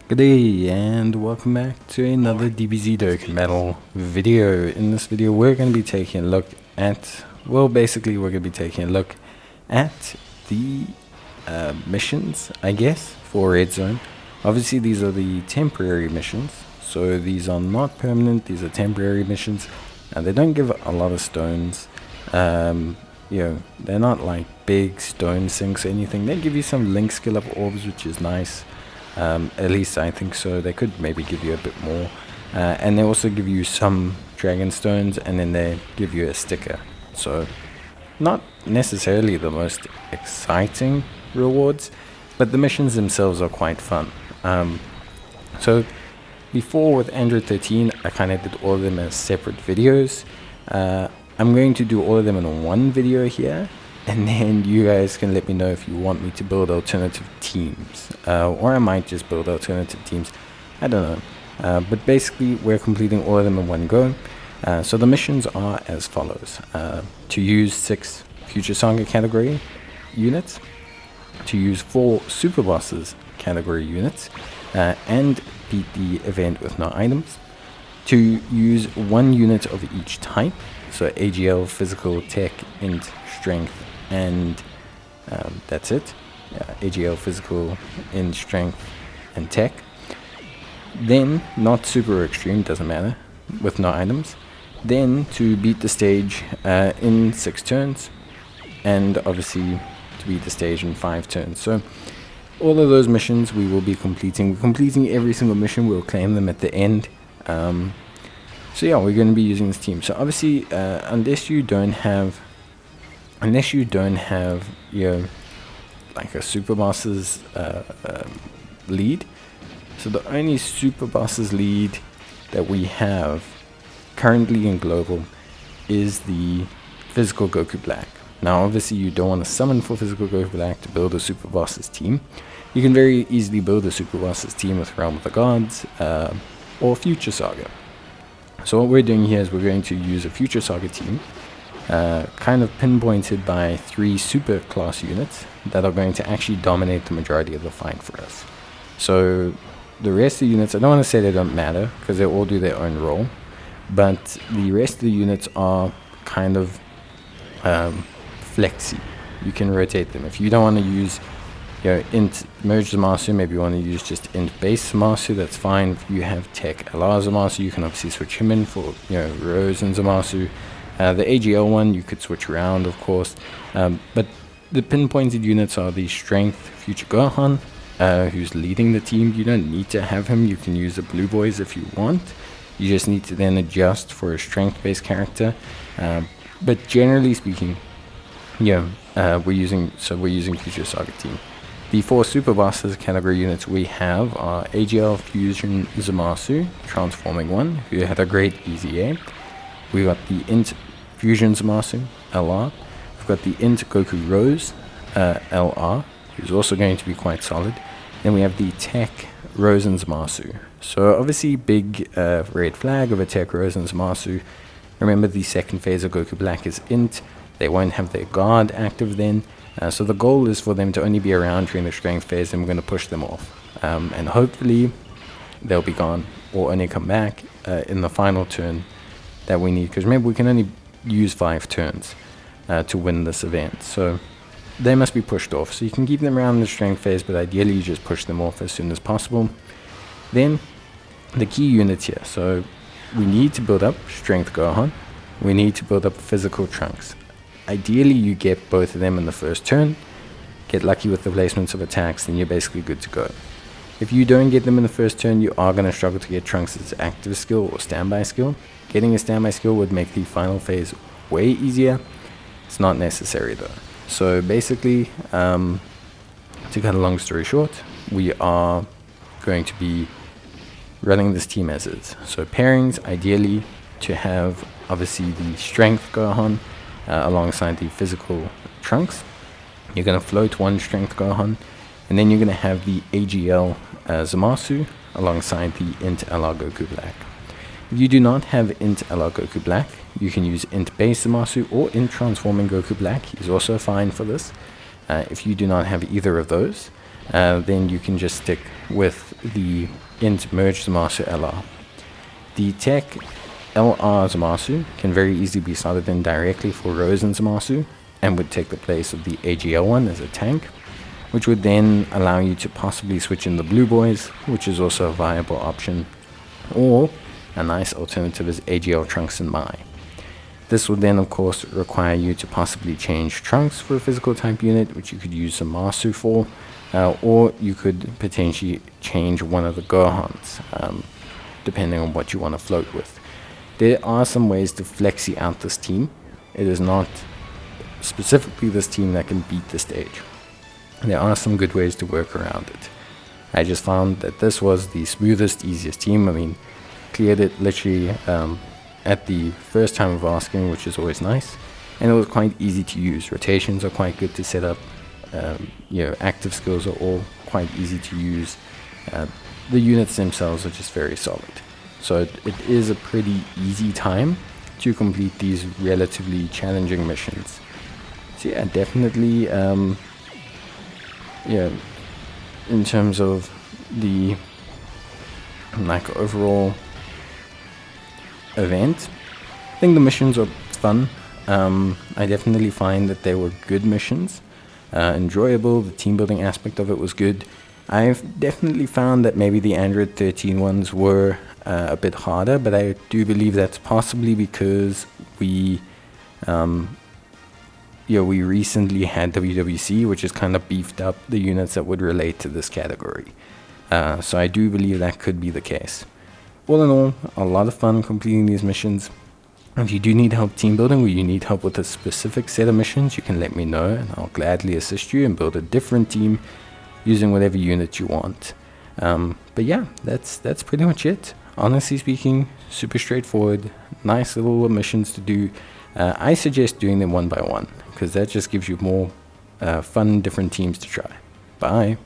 Good day and welcome back to another DBZ Dokkan Metal video. In this video we're going to be taking a look at, basically we're going to be taking a look at the missions, I guess, for Red Zone. Obviously these are the temporary missions, so these are not permanent, these are temporary missions. They don't give a lot of stones, they're not like big stone sinks or anything. They give you some link skill up orbs, which is nice. At least I think so. They could maybe give you a bit more, and they also give you some dragon stones, and then they give you a sticker. So not necessarily the most exciting rewards, but the missions themselves are quite fun. So before with Android 13 I kind of did all of them as separate videos. I'm going to do all of them in one video here, and then you guys can let me know if you want me to build alternative teams, or I might just build alternative teams. I don't know. But basically we're completing all of them in one go. So the missions are as follows. To use 6 Future Saga category units, to use 4 Super Bosses category units, and beat the event with no items, to use 1 unit of each type, so AGL, Physical, Tech, Int, Strength, and that's it. AGL, Physical, Int, Strength, and Tech. Then, not super extreme, doesn't matter, with no items. Then, to beat the stage in 6 turns, and obviously to beat the stage in 5 turns. So all of those missions we will be completing. We're completing every single mission. We'll claim them at the end. So yeah, we're going to be using this team. So obviously, unless you don't have, like a Super Bosses lead. So the only Super Bosses lead that we have currently in global is the Physical Goku Black. Now obviously you don't want to summon for Physical Goku Black to build a Super Bosses team. You can very easily build a Super Bosses team with Realm of the Gods or Future Saga. So what we're doing here is we're going to use a Future Saga team, kind of pinpointed by 3 super class units that are going to actually dominate the majority of the fight for us. So the rest of the units, I don't want to say they don't matter, because they all do their own role, but the rest of the units are kind of flexy. You can rotate them. If you don't want to use int merge Zamasu, maybe you want to use just int base Zamasu, that's fine. If you have tech LR Zamasu, you can obviously switch him in for Rose and Zamasu. The AGL one you could switch around, of course, but the pinpointed units are the Strength Future Gohan, who's leading the team. You don't need to have him. You can use the Blue Boys if you want. You just need to then adjust for a strength based character, but generally speaking, we're using Future Saga team. The 4 Super Bosses category units we have are AGL Fusion Zamasu, transforming one, who had a great EZA. We got the Int Fusion Zamasu, LR. We've got the Int Goku Rose, LR, who's also going to be quite solid. Then we have the Tech Rose and Zamasu. So obviously big red flag of a Tech Rose and Zamasu. Remember, the second phase of Goku Black is Int. They won't have their guard active then. So the goal is for them to only be around during the strength phase, and we're going to push them off. And hopefully they'll be gone or only come back in the final turn that we need. Because remember, we can only use 5 turns to win this event. So they must be pushed off. So you can keep them around in the strength phase, but ideally you just push them off as soon as possible. Then the key units here. So we need to build up Strength Gohan. We need to build up Physical Trunks. Ideally you get both of them in the first turn, get lucky with the placements of attacks, then you're basically good to go. If you don't get them in the first turn, you are going to struggle to get Trunks' active skill or standby skill. Getting a standby skill would make the final phase way easier. It's not necessary though. So basically, to cut a long story short, we are going to be running this team as is. So pairings, ideally to have obviously the Strength Gohan alongside the Physical Trunks. You're going to float 1 Strength Gohan, and then you're going to have the AGL Zamasu alongside the Int LR Goku Black. If you do not have Int LR Goku Black, you can use Int Base Zamasu or Int Transforming Goku Black. He's also fine for this. If you do not have either of those, then you can just stick with the int merge Zamasu LR. The tech LR Zamasu can very easily be slotted in directly for Rose and Zamasu, and would take the place of the AGL one as a tank, which would then allow you to possibly switch in the blue boys, which is also a viable option, or a nice alternative is AGL Trunks and Mai. This would then of course require you to possibly change Trunks for a physical type unit, which you could use Zamasu for, or you could potentially change one of the Gohans, depending on what you want to float with. There are some ways to flexi out this team. It is not specifically this team that can beat the stage. There are some good ways to work around it. I just found that this was the smoothest, easiest team. I mean, cleared it literally at the first time of asking, which is always nice, and it was quite easy to use. Rotations are quite good to set up. Active skills are all quite easy to use. The units themselves are just very solid. So it is a pretty easy time to complete these relatively challenging missions. So yeah, definitely, in terms of the overall event, I think the missions are fun. I definitely find that they were good missions, enjoyable. The team building aspect of it was good. I've definitely found that maybe the Android 13 ones were a bit harder, but I do believe that's possibly because we recently had WWC, which has kind of beefed up the units that would relate to this category. So I do believe that could be the case. All in all, a lot of fun completing these missions. If you do need help team building, or you need help with a specific set of missions, you can let me know, and I'll gladly assist you and build a different team using whatever unit you want. But yeah, that's pretty much it. Honestly speaking, super straightforward, nice little missions to do. I suggest doing them one by one, because that just gives you more fun, different teams to try. Bye.